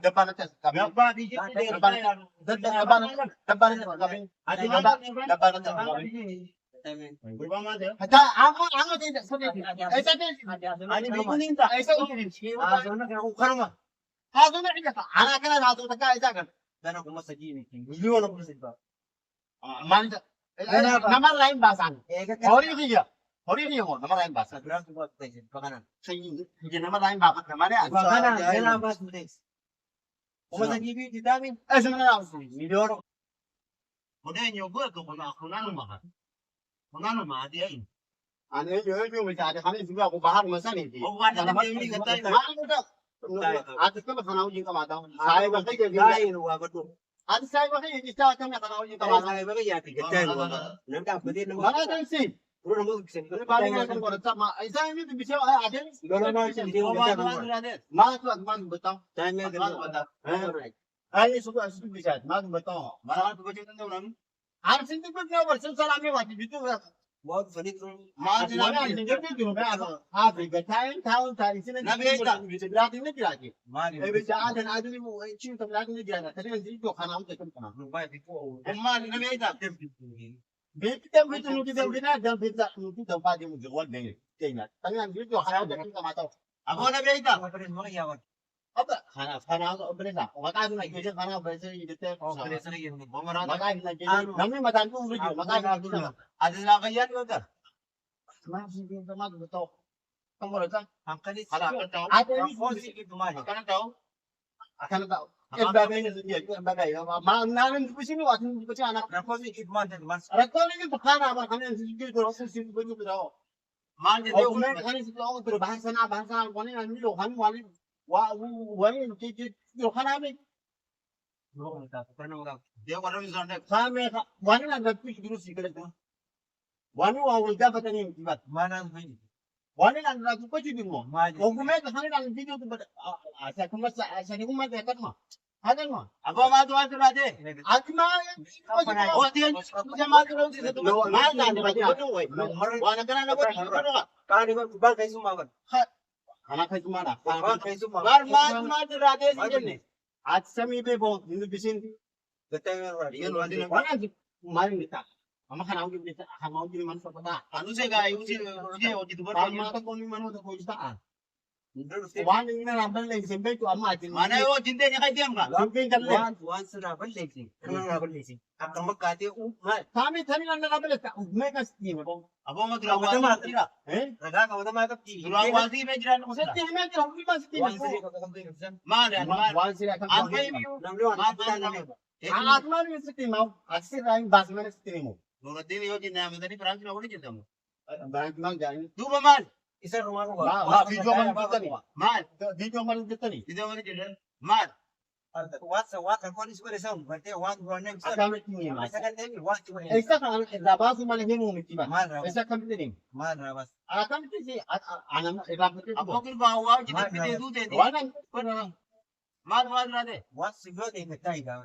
depan aja kami. Depan di situ Depan depan kami. Depan aja kami. Ada ang tidak sudah. Ani kuning tak? Hazo na kita. Anak kana hazo ta kai jagan. Dana kuma sajini. Miliyon ang pusit ba? Man nama lain bahasan. Hori dia mo nama lain bahasan. Sagrang tuwa tayo pakanan. Sige nama lain bahasan kemana ya? Pakanan, kailangan ba sudes? Kuma sajini di damin. Sebenarnya Miliyon. Muna nyo ba kung ano maka? Mangano ma di ay. Ano yung bisa ada kami juga aku bahar masa nih. O wala na may katay. Atas ka makanaw yung kamata. Saya ba kayo Dahil wa ko to. Atas saya ba kayo isa ka makanaw yung kamata. Ay ba kaya tigatan wa. Nanda pwede na Mana kan sih? puro mo kisen. Ano ba yung kan ko sama? Isa yung bisa ada. Dolo na siya di ko gatan. Mas man betaw. Time na gatan. Ay suka bisa. Mas betaw. Marami pa ba dito naman? Ang sinti ko na version salami wa dito. Wa falit ro. Mas na ang sinti ko na ano. Africa time town tari sila. Nabiyeta. Bisa gratis na gratis. Mali. Eh bisa ada mo ay chin tam gratis na gratis. Tadi ang dito kana ang tekon kana. Ba di ko. Mali na may ta. Kita betul nu kita bina dan kita nu kita padi mo jawab deh. Tingnan. Tangan dito kana ang tekon kamata. Ako na may ta. Mo yawan. Apa? Kana ako berita. Maka na gaya kana berita dito. Oh, kaya sa yun. Mo marami. Maka na gaya. Nami matan ko video. Maka na gaya. Ada na kaya ko ka. Mas hindi ko magbuto. Kamu rasa? Ang kalit. Hala, Ate ni ko sige tumali. Kana tao. Kana tao. Ang bagay na siya, ang bagay. Namin ko sino at hindi ko siya anak. Na ko sige tumali mas. Rakto na yung pakana ba kana sige ko sa sige ko nito daw. Man de O kung kana sige ako pero bahasa na ko ni ano lo kan wali. Wali ti lo kana mi. Mo ka ta. Pero nga. Di ko rin sa nek. Kami wali na nagpis dulu sige ko. Wali wa wal dapat ni tibat. Manang hindi. Wali na nagpis dulu mo. Mali. O kung may kana lang video to asa kuma sa ni kuma dekat mo. Hadan mo. Ako matuwa sa dati. At ma O di siya matuwa sa dati. Wala ka na nabot. Kani ko ba kay sumawat. Anak kay kumara. Ba kay sumawat. Mar dati sige. At sa mi bebo, hindi bisin. Gatay nga yan wala din. Wala maling kita. Mama kana ugi kita, kana ugi man sa pata. Ano siya ga yung siya o dito ba? Mama ka ko ni man ko isa. Wala ni na nambal lang simbe ko ama atin. Mana yo jinde niya kay diyan ka. Simbe kan le. Once na ba lexing. Ano nga ba lexing? At ang magkati Kami tani lang nakabal ka. Ugme ka steam ko. Abo madrawa tira. Eh? Raga ka wala makap ti. Durawa wasi me diyan ko Sa sa. steam me ka ugme ka steam ko. Mana Wan sila kan. Ang kay mo. Ang atma ni sa steam mo. At si Ryan Basman sa steam mo. Nung din yo din namin tani Francis na ulit din mo. Barang mang gan. Duba man. Isa rumah ko. Video man kita ni. Man. Video man kita ni. Dito man din. Man. What ko ni siguro sa barte one running sa. Akamit ni mas. Sa kanila ni what ko. Isa kan dapat sumalhin mo mitiba. Man. Isa kan din. Man rabas. Akamit si anam ibabat ko. Ako kin bawa jita pite dute. Wanan Man rade. What siguro din katay ga.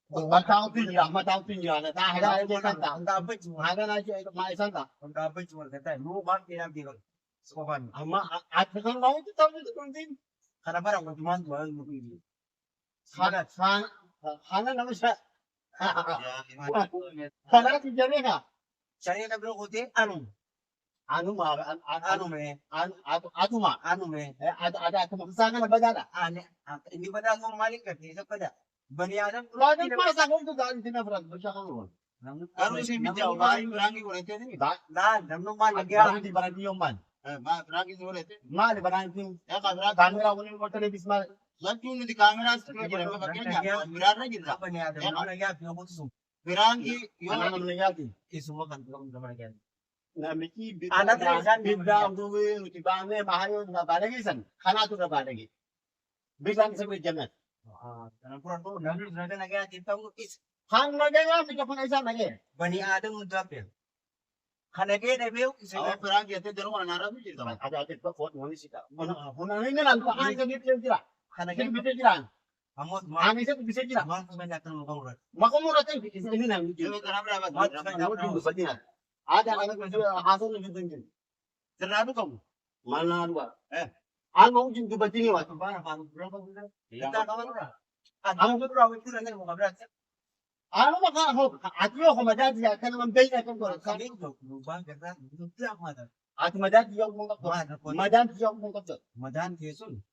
matao pinya na dahil ay kanta. Ang dapat mo. Hada na siya maisan ta. Ang dapat mo katay. Mo man pinabigol. Soban. Ama at kan mo ito tawo din. Kana parang man mo pili. Hana naman siya. Hana si Jane ka. Siya na bro ko te ano? Ano ma Ano me? ato ma. Ano me? Ada kumaksana na bagala. Hindi ba na ako maling ka? Isa pa da. Baniyanan. Wala pa sa kung daan tinafrag ba siya kan. Ano si Mitya? Maraming rangi ko rin din. Na, namno maling ya. Di barang yung man. Rangi ko rin. Mali barang yung Ya kamera camera ko ni mo televis mal. Lantu ni kamera sa kanya ba kanya? Mirana gid. Apa niya? Ano ya pino ko sum. Mirangi Ano naman nangyari? isumo kan ko naman yan. Na miki Anak rin, bidda ang duwi utibane mahayo na balagisan. Kana to na balagi. Bisan sa jangat. Tanang pura to, nabi na nagaya kita mo is Hang nagaya mi ka isa nagi. bani adam mo dapel. Kanage na beo isa Oh. na pirangi ate dero na narabi dito. Ada ada pa kot ngoni sita. Huna ni nan pa ay ka gitu tira. Kanage Kini bisa tira. amot mo. Ani sa bisa tira. Man ko na tan mo kong rat. Makamura tayo ini nang Yo video. kana bra Mat ba. sa badina. Ada anak ko hasan ni gitu. Terlalu kamu. Mana dua. Ano yung dumating yun? Para paano berapa bulan? Iya. Kita kawan orang. Ang berapa itu nanti mau berat. Ano ba ka ako? At yo ako madadi ya ka naman bay na kung ko. Kami itu berubah karena itu tidak ada. At madadi yo mong ko. Madadi yo mong ko. Madan kesul.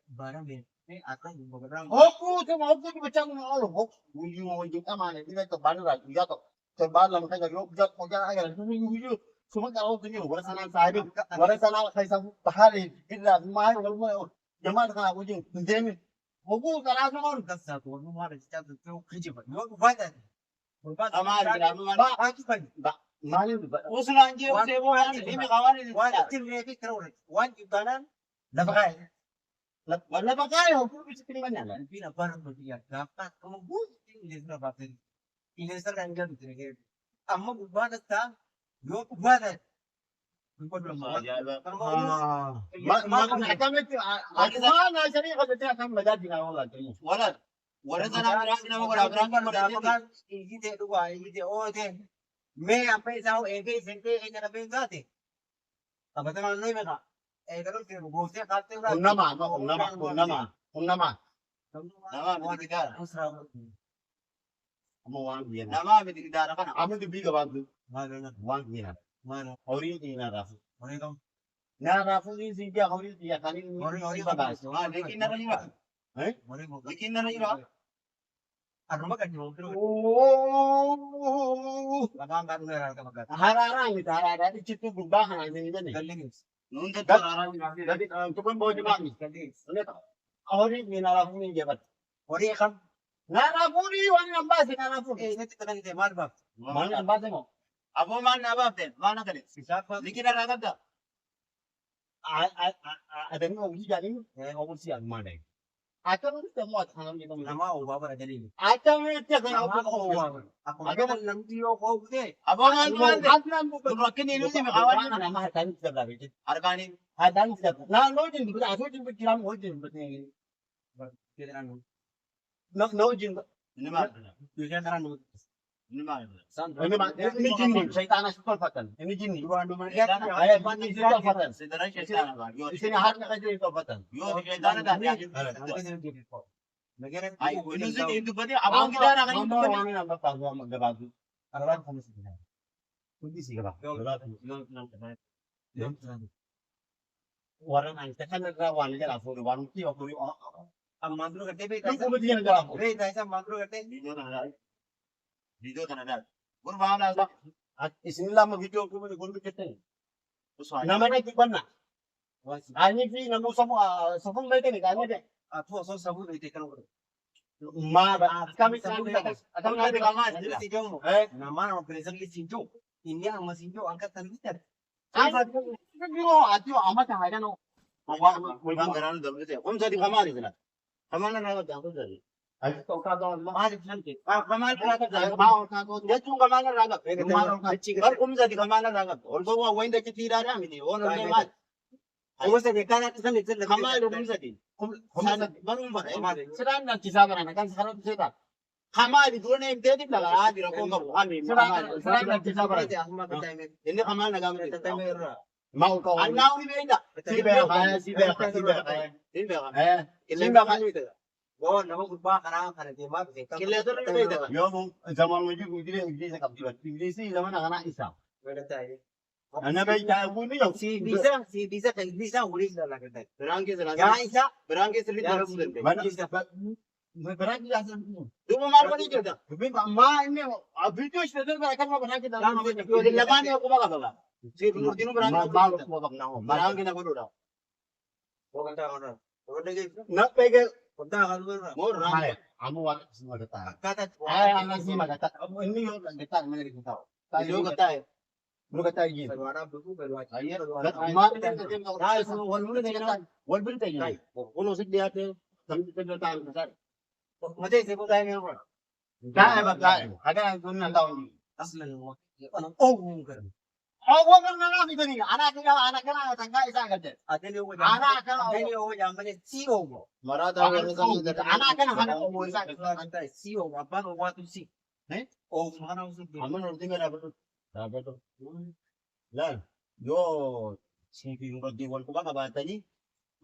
Barang ini akan berang. Oku to mo ko ba chang mo olo ko. Uyu mo yung tama ne. Dila to balo ra. Ya to. To balo mo ka yo jot mo ja ay. Uyu. Sumagkaraw din yun. Wala sana sabi. Wala sana kay sa bahari. Illa may wala mo. Yaman ka ako yung. Hindi. Oku karaso mo. Kasa to mo mara sa to kiji ba. Yo bada. Ama ba Aki ba. ba. Mali ba. Usul anje usul mo yan. Hindi kawan ini. Wan til repi karo. Wan ibtanan. Labakay. Wala ba kayo? Kung gusto tingnan niya. Pina parang bertiga. Dapat kamu buti ini berapa ini. Ini sekarang kan begini. Amma bubada ta. Yo bubada. Wala sana berang na wala berang kan berang ini deh dua ini deh oh deh. Me apa isau ege sente ege na bengate. Tapi teman lu mereka. Kalau dia bosnya kate udah. Nama Nama Nama bitigdara kan. Amo di biga bantu. Mana Wang ina. mana. Ori di na rafu. Mana kamu? Na rafu di sinja ori di ya kanin. Ori bagas. lekin na rin ba? Eh? Lekin na rin ba? Ano ba kanyo? Oh. Lagang kan meron ka magat. Hararang ito hararang di chitu bubahan ang ini ni. Galing. Noon Dat- hararang Dadi tukun bo di mami. galing. Ulit. Ori di na rafu ni jabat. Ori kan Na rafu ni wani ang base na rafu. nanti kan ite mal ba. Mani ang base mo. Abo man na ba ten? Mana galing? Sisapa. Lekin na ragat da. Ada ni uji jadi. Aku siang mana. Akan kita mau tanam di mana. Nama o baba galing. Akan kita Nama kena o baba. Ako magaling lang tiyo ko de. Abo Akan man man. akan Turakin ni Lucy makawan Kawan nama hatan kita berarti. Arkani. Hatan kita. Nah, lo jin kita aku jin kiram ho jin betni. Kailan No jin. Ini mah. Tujuan taran mo. Ini mah. San. Ini jin ni. Syaitan asal fatan. Ini jin ni. Dua dua Ya, ayat bani kita fatan. Sedara syaitan ba. Yo. Di sini har na kaje itu fatan. Yo syaitan da. Ay, ini sih itu berarti abang kita na kan itu Mama berarti. wangi nambah pagwa magdabado. Arawan kami sa gina. Kundi siga ba? Warang ang tekan nagrawal niya ako warang tiyo ko yung Ang mandro kate be Yung tayo. kumudi niya nagrawal. Be tayo sa mandro kate. Dito na na. Dito ka na dal. Kurba na ba. At isinila mo video ko mo gulmi kete. Uswa. Naman ay kiban na. Ani fi na mo sa mo sa fong may tani kani de. Ato so sabu ite kan ko. Ma ba kami sa Atau nanti kama jadi si jomo. eh Nama ang presang li sinjo. Ini ang masinjo angkat tangitan. ay siguro atyo ama ta hayda no. Bang garan dam ite. Kung sa di kamari sila. Kamana na ga ko dari. Ay to ka do ma. Mahal santi. Kamana na ga. Ma ka do. Ya chung kamana na ga. Kumaro ka. Bar kung sa di kamana na ga. Although wa wenda ki tira ra mi ni. Ono na ma. Kung sa di kana sa ni sila. Kamana kung sa di. Barung ba. Sedang na kisaban na kan sarap sita. Kamari dulu na imte di la. Di ra ko ga kami. Sedang na kisaban. Ini kamana na gamit. Mau ka. Ang nauni benda. Siber kaya. Eh Ilan ba kayo ito? Oo, naman ba kana kana di ma. Kila to rin ito. yo mo zaman mo ju gidi sa kaptiban. Gidi si zaman na kana isa. Meron tayo. Ana ba ita ko ni yo. Si Bisa kay Bisa uli na lang tayo. Berangke sa lang. Ya isa, berangke sa lito. Mana isa ba? Berarti asa mo. Dumamar pa dito da. Bin ma ini video sa dito ba kan mo berarti da. Yung laban niya kumaga ba? Si Dino berangke. Balos mo bak na ko. Berangke na ko daw. O kanta ko na. O dagay. Na pege Punta ka lugar na. Mo Mare, amo wa semua data. Kata. Ay, ang si magata. Ini yo data man rin tao. Tayo kata. Bro kata yi. Wala buku pero Ay, ma ay so wal mo na kan. Wal bin tayo. Uno sig dia te. Sampai tayo tayo sa. Mate se ko tayo ngayon. Dai ba dai. Ada ang tunnan tao ni. Aslan mo. Anong ong ka. Oh, wag na lang ito ni. Anak ka na tangga isa agad. Ate ni o Anak ka na. Ate ni o yang mali CEO mo. Marata anak ka na hana mo isa. Ante CEO apa no watu si. Eh? O mana usik. Aman orting na ba to? Dapat to. Lan. Yo, sige yung pagdiwan ko ba kabata ni?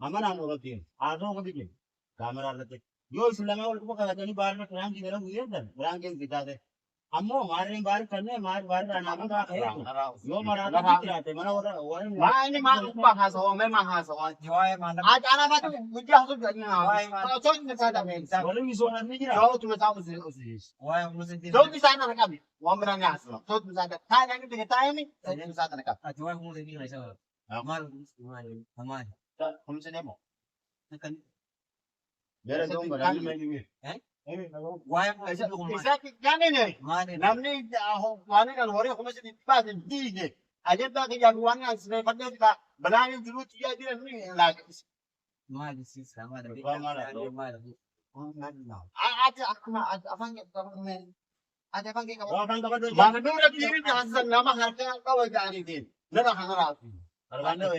Amana no rotin. Ado ko dikin. Camera rate. Yo sulama ul ko ka tani bar na kram ki dera huye dan. Rang ke bita de. Ammo marin bar karne mar bar na namu da hai. Yo mara da bitra mana ora. Ma ini ma uppa haso me ma haso. Joy mana? आज आना बात मुझे हासो करना है तो में सादा में बोले भी सोना नहीं गिरा जो तुम्हें साहब से उस Why am I जो भी सादा ना कभी वो मेरा नहीं हासो तो तुम सादा था नहीं तो कहता है नहीं तो सादा ना कभी Joy mo din ay sa. Amal, amal. हमसे नहीं मो Kan मेरे दो बड़ा नहीं why mo ऐसा sa ko ऐसा क्या नहीं man. namni वाने का लोरे को मुझे बात दी है अजय तक या वाने से पढ़ने का बनाने की जरूरत है दिल नहीं लागे Mal si sama da. Mal आज आज अपन के आज अपन के mana dulu diri di hasan nama harga kau jadi din nana hangara harganya we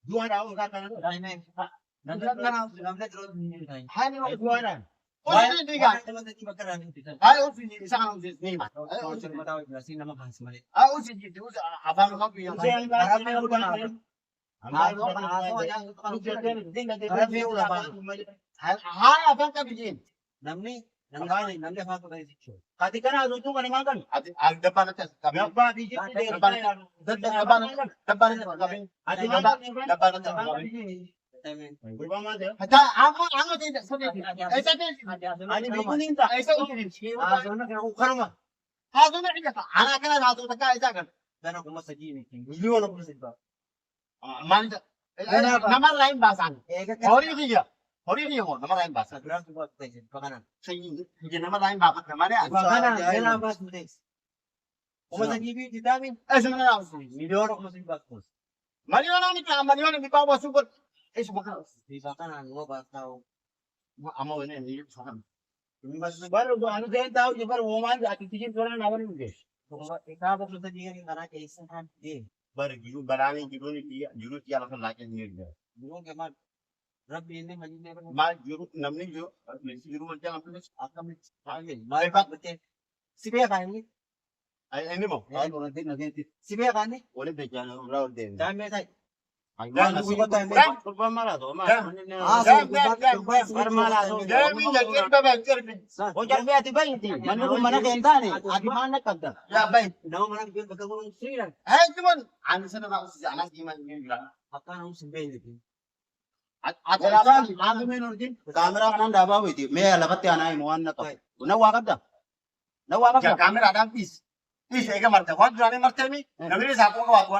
dua tahun kata Dai na. Namle drone ni dai. hai ni dua tahun oh ini tiga hai usi ni sangat usi ni mas ah usi ni usi abang kau punya hai abang kau bikin ketika ada tu kan makan ada depan atas kami apa bikin depan depan kami depan atas kami अच्छा आमो आमो दे सुने ऐसा दे आणि बिकून इंता ऐसा उचली हां जो नाही का आना केला जातो तर काय ऐसा कर मान नंबर लाइन बासान हरी नहीं हो नंबर लाइन बासान सही ये नंबर लाइन बापत हमारे ऐसा ना मरियोना नहीं पावा सुपर ऐसा बका amo ini sangat baru do anu dia tahu je baru woman ati tikin orang nawar ni baru giru barani giru ni dia giru dia langsung lagi ni dia mal giru namni giru mesti giru macam apa ni akan ni mai pak ini mau boleh bejan orang dia kamera ada pis. Ih, saya marta. Kau jalan marta ni. Nabi ni sahaja kau aku